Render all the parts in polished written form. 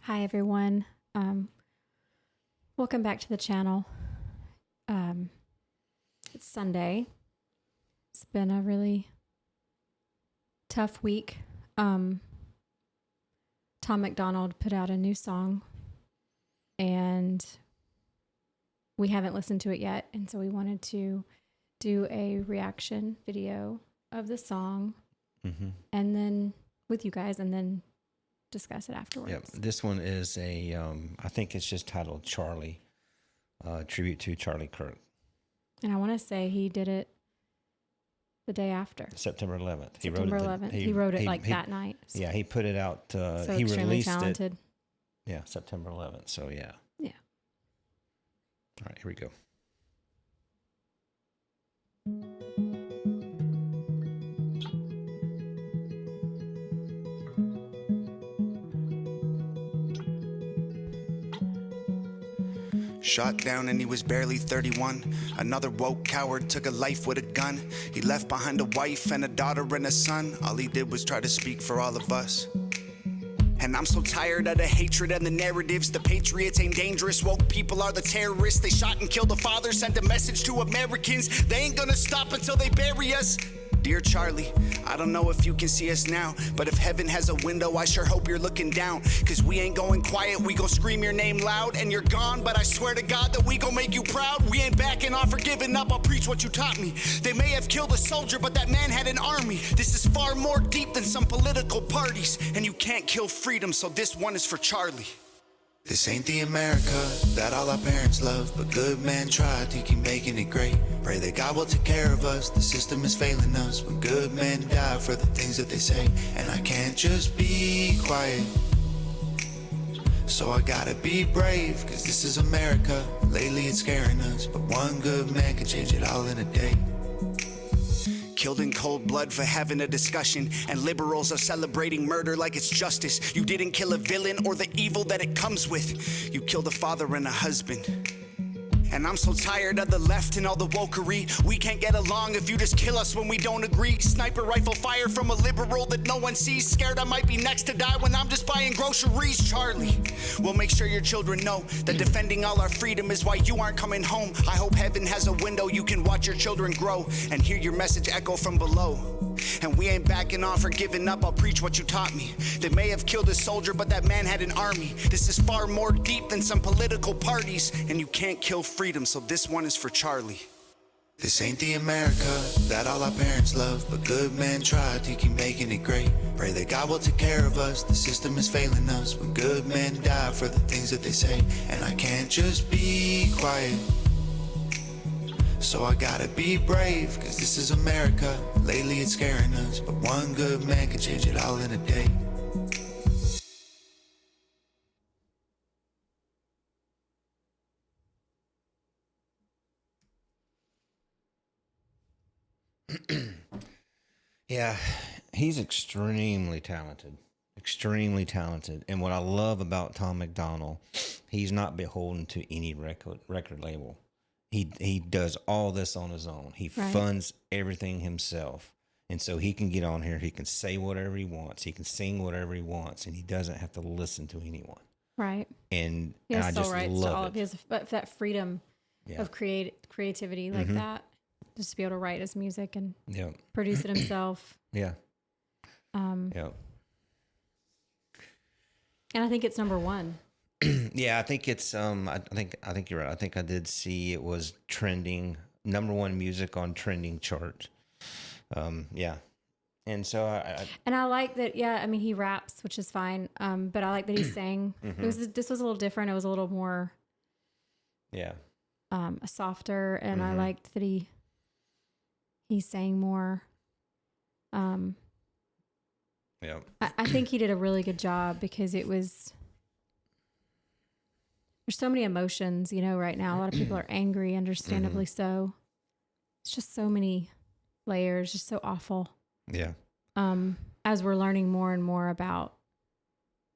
Hi, everyone. Welcome back to the channel. It's Sunday. It's been a really tough week. Tom MacDonald put out a new song, and we haven't listened to it yet. And so we wanted to do a reaction video of the song, and then with you guys, and then discuss it afterwards. Yep. This one is a, I think it's just titled Charlie, tribute to Charlie Kirk. And I want to say he did it the day after. September 11th. September 11th. He wrote it that night. So. Yeah, he put it out. So he extremely released talented. it. Yeah, September 11th. So, yeah. Yeah. All right, here we go. Shot down and he was barely 31. Another woke coward took a life with a gun. He left behind a wife and a daughter and a son. All he did was try to speak for all of us. And I'm so tired of the hatred and the narratives. The patriots ain't dangerous, woke people are the terrorists. They shot and killed the father, sent a message to Americans. They ain't gonna stop until they bury us. Dear Charlie, I don't know if you can see us now, but if heaven has a window, I sure hope you're looking down. Cause we ain't going quiet, we gon' scream your name loud. And you're gone, but I swear to God that we gon' make you proud. We ain't backing off or giving up, I'll preach what you taught me. They may have killed a soldier, but that man had an army. This is far more deep than some political parties. And you can't kill freedom, so this one is for Charlie. This ain't the America that all our parents love, but good men tried to keep making it great. Pray that God will take care of us, the system is failing us. When good men die for the things that they say, and I can't just be quiet. So I gotta be brave, cause this is America. Lately it's scaring us, but one good man can change it all in a day. Killed in cold blood for having a discussion, and liberals are celebrating murder like it's justice. You didn't kill a villain or the evil that it comes with. You killed a father and a husband. And I'm so tired of the left and all the wokery. We can't get along if you just kill us when we don't agree. Sniper rifle fire from a liberal that no one sees. Scared I might be next to die when I'm just buying groceries. Charlie, we'll make sure your children know that defending all our freedom is why you aren't coming home. I hope heaven has a window you can watch your children grow and hear your message echo from below. And we ain't backing off or giving up, I'll preach what you taught me. They may have killed a soldier, but that man had an army. This is far more deep than some political parties. And you can't kill freedom, so this one is for Charlie. This ain't the America that all our parents love, but good men try to keep making it great. Pray that God will take care of us, the system is failing us. When good men die for the things that they say, and I can't just be quiet. So I gotta be brave, cause this is America. Lately it's scaring us, but one good man can change it all in a day. Yeah, he's extremely talented. Extremely talented. And what I love about Tom MacDonald, he's not beholden to any record label. He does all this on his own. He funds everything himself. And so he can get on here. He can say whatever he wants. He can sing whatever he wants. And he doesn't have to listen to anyone. Right. And he has I sole just rights love to all it. of his, but that freedom of creativity like that, just to be able to write his music and produce it himself. Yeah. And I think it's number one. Yeah, I think it's I think you're right. I think I did see it was trending number one music on trending chart. Yeah. And so I like that. Yeah. I mean, he raps, which is fine. But I like that he sang. This was a little different. It was a little more, softer. And I liked that he sang more. I think he did a really good job because there's so many emotions, right now. A lot of people are angry, understandably so. It's just so many layers, just so awful. Yeah. As we're learning more and more about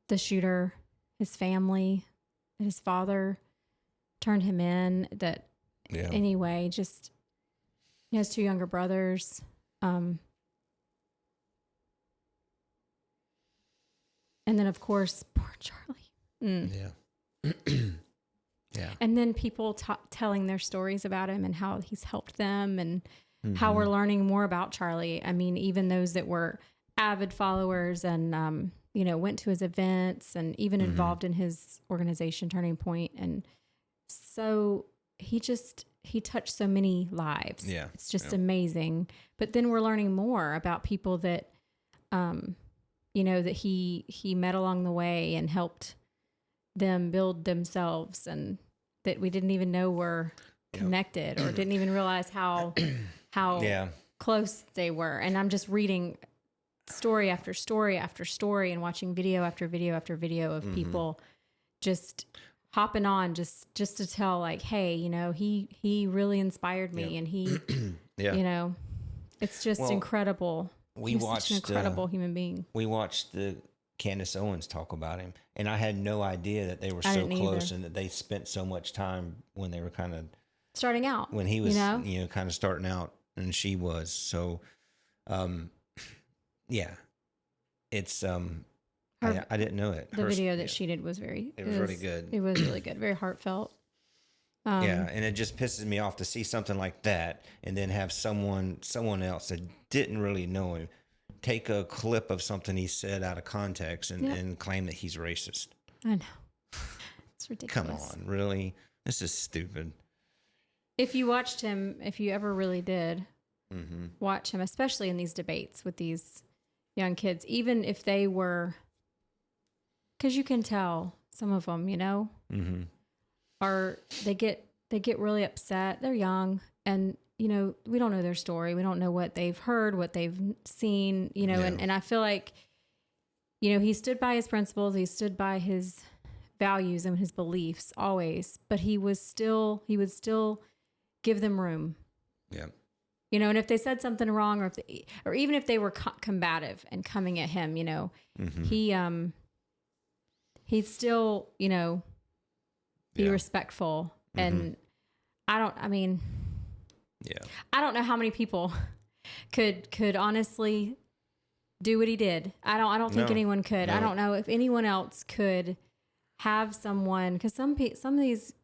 the shooter, his family, that his father turned him in, anyway, just he has two younger brothers. And then, of course, poor Charlie. Yeah. Yeah. And then people telling their stories about him and how he's helped them and how we're learning more about Charlie. I mean, even those that were avid followers and, went to his events and even involved in his organization, Turning Point. And so he touched so many lives. Yeah. It's just amazing. But then we're learning more about people that, that he met along the way and helped them build themselves, and that we didn't even know were connected or didn't even realize how close they were. And I'm just reading story after story after story and watching video after video after video of people just hopping on just to tell, like, hey, he really inspired me, and he, it's just incredible. He's such an incredible human being. We watched the Candace Owens talk about him, and I had no idea that they were so close and that they spent so much time when they were kind of starting out, when he was, kind of starting out, and she was. So, it's, I didn't know it. The video that she did was really good. It was really good. Very heartfelt. And it just pisses me off to see something like that and then have someone else that didn't really know him take a clip of something he said out of context and claim that he's racist. I know. It's ridiculous. Come on, really? This is stupid. If you watched him, if you ever really did watch him, especially in these debates with these young kids, even if they were, because you can tell some of them, are they get really upset. They're young, and we don't know their story. We don't know what they've heard, what they've seen, and I feel like, he stood by his principles, he stood by his values and his beliefs always, but he would still give them room. Yeah. And if they said something wrong, or even if they were combative and coming at him, he'd still, be respectful. And I don't know how many people could honestly do what he did. I don't think anyone could. No. I don't know if anyone else could have someone, because some of these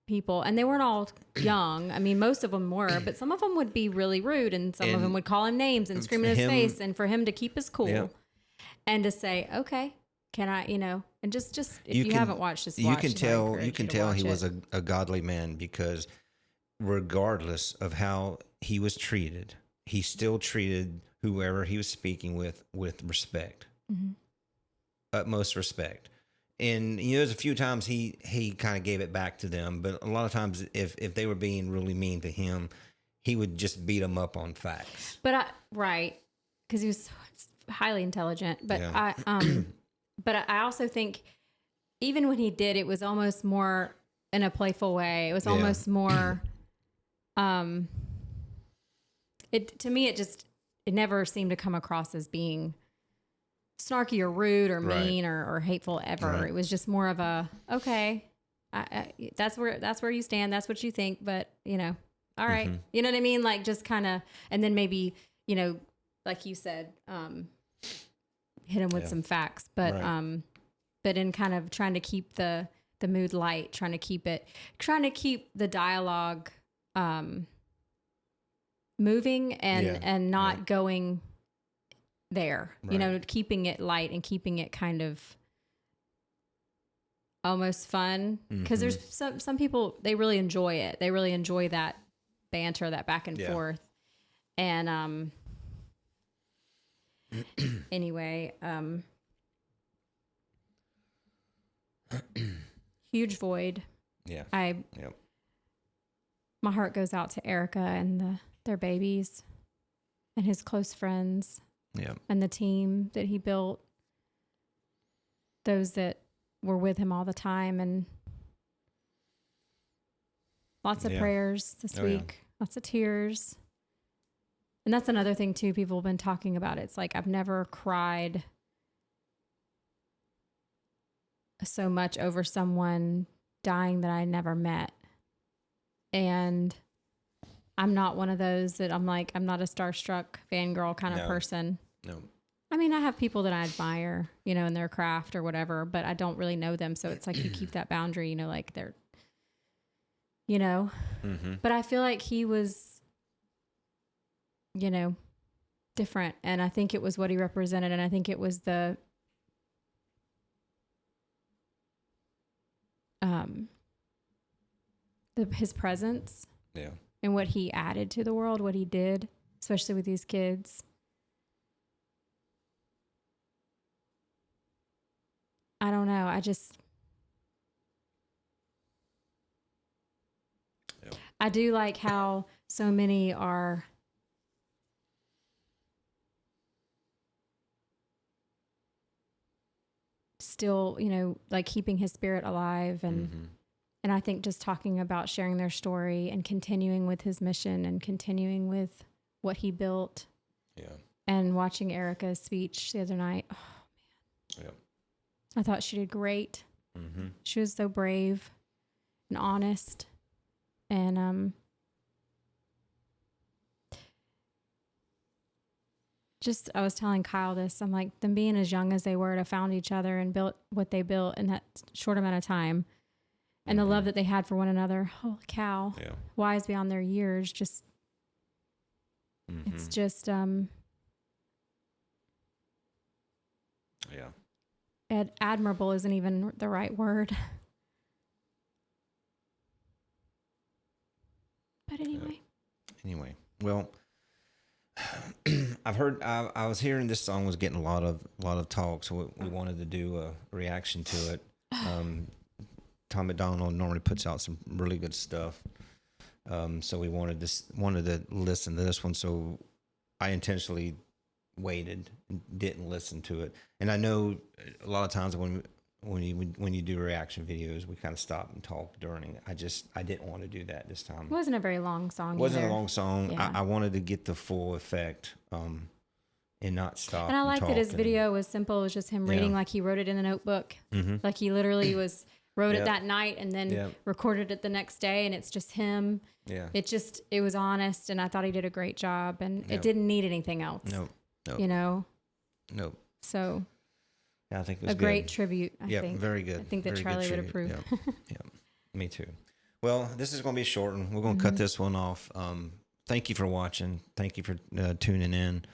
people, and they weren't all young. I mean, most of them were, but some of them would be really rude, and some of them would call him names and scream in his face, and for him to keep his cool and to say, okay, can I, and just if you haven't watched this, you can tell he was a godly man, because regardless of how he was treated, he still treated whoever he was speaking with respect, utmost respect. And there's a few times he kind of gave it back to them, but a lot of times if they were being really mean to him, he would just beat them up on facts. But because he was highly intelligent. But but I also think even when he did, it was almost more in a playful way. It was almost more. To me, it never seemed to come across as being snarky or rude or mean or hateful ever. Right. It was just more of a, okay, that's where you stand. That's what you think. But, all right. You know what I mean? Like, just kind of, and then maybe, like you said, hit him with some facts, but in kind of trying to keep the mood light, trying to keep the dialogue, moving and not going there, keeping it light and keeping it kind of almost fun. Because there's some people, they really enjoy it. They really enjoy that banter, that back and forth. And anyway, huge void. Yeah. My heart goes out to Erica and their babies and his close friends. Yeah. And the team that he built, those that were with him all the time, and lots of prayers this week, lots of tears. And that's another thing too, people have been talking about. It's like, I've never cried so much over someone dying that I never met. And I'm not one of those that I'm not a starstruck fangirl kind of person. No. I mean, I have people that I admire, you know, in their craft or whatever, but I don't really know them. So it's like you keep that boundary, you know, like they're, you know. Mm-hmm. But I feel like he was, you know, different. And I think it was what he represented. And I think it was his presence Yeah. and what he added to the world, what he did, especially with these kids. I don't know. Yeah. I do like how so many are still, you know, like keeping his spirit alive. And I think just talking about sharing their story and continuing with his mission and continuing with what he built. Yeah. And watching Erica's speech the other night. Oh, man. Yeah. I thought she did great. Mm-hmm. She was so brave and honest. And just, I was telling Kyle this. I'm like, them being as young as they were to found each other and built what they built in that short amount of time. And the love that they had for one another. Holy cow. Yeah. Wise beyond their years. Just, it's just, yeah. admirable isn't even the right word. But anyway. Anyway, well, I've heard. I was hearing this song was getting a lot of talk, so we wanted to do a reaction to it. Tom MacDonald normally puts out some really good stuff, so we wanted to listen to this one. So I intentionally waited and didn't listen to it. And I know a lot of times when you do reaction videos, we kind of stop and talk during. I didn't want to do that this time. It wasn't a very long song. It wasn't either. a long song. Yeah. I wanted to get the full effect and not stop. And I like that his talk video was simple. It was just him reading like he wrote it in the notebook. Mm-hmm. Like he literally wrote it Yep. that night and then Yep. recorded it the next day. And it's just him. Yeah. It was honest. And I thought he did a great job. And Yep. it didn't need anything else. Nope. You know? Nope. So Yeah, I think it was a great good. tribute, I Yeah, think. very good. I think that Very good Charlie would tribute. approve. Yeah. Me too. Well, this is going to be short, and we're going to cut this one off. Thank you for watching. Thank you for tuning in.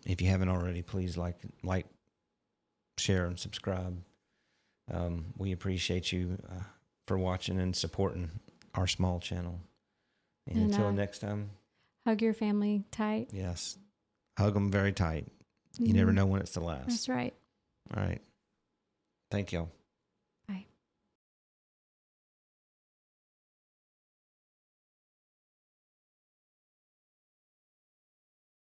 If you haven't already, please like, share, and subscribe. We appreciate you for watching and supporting our small channel. And until next time, Hug your family tight. yes, hug them very tight. You never know when it's the last. That's right. All right. Thank y'all.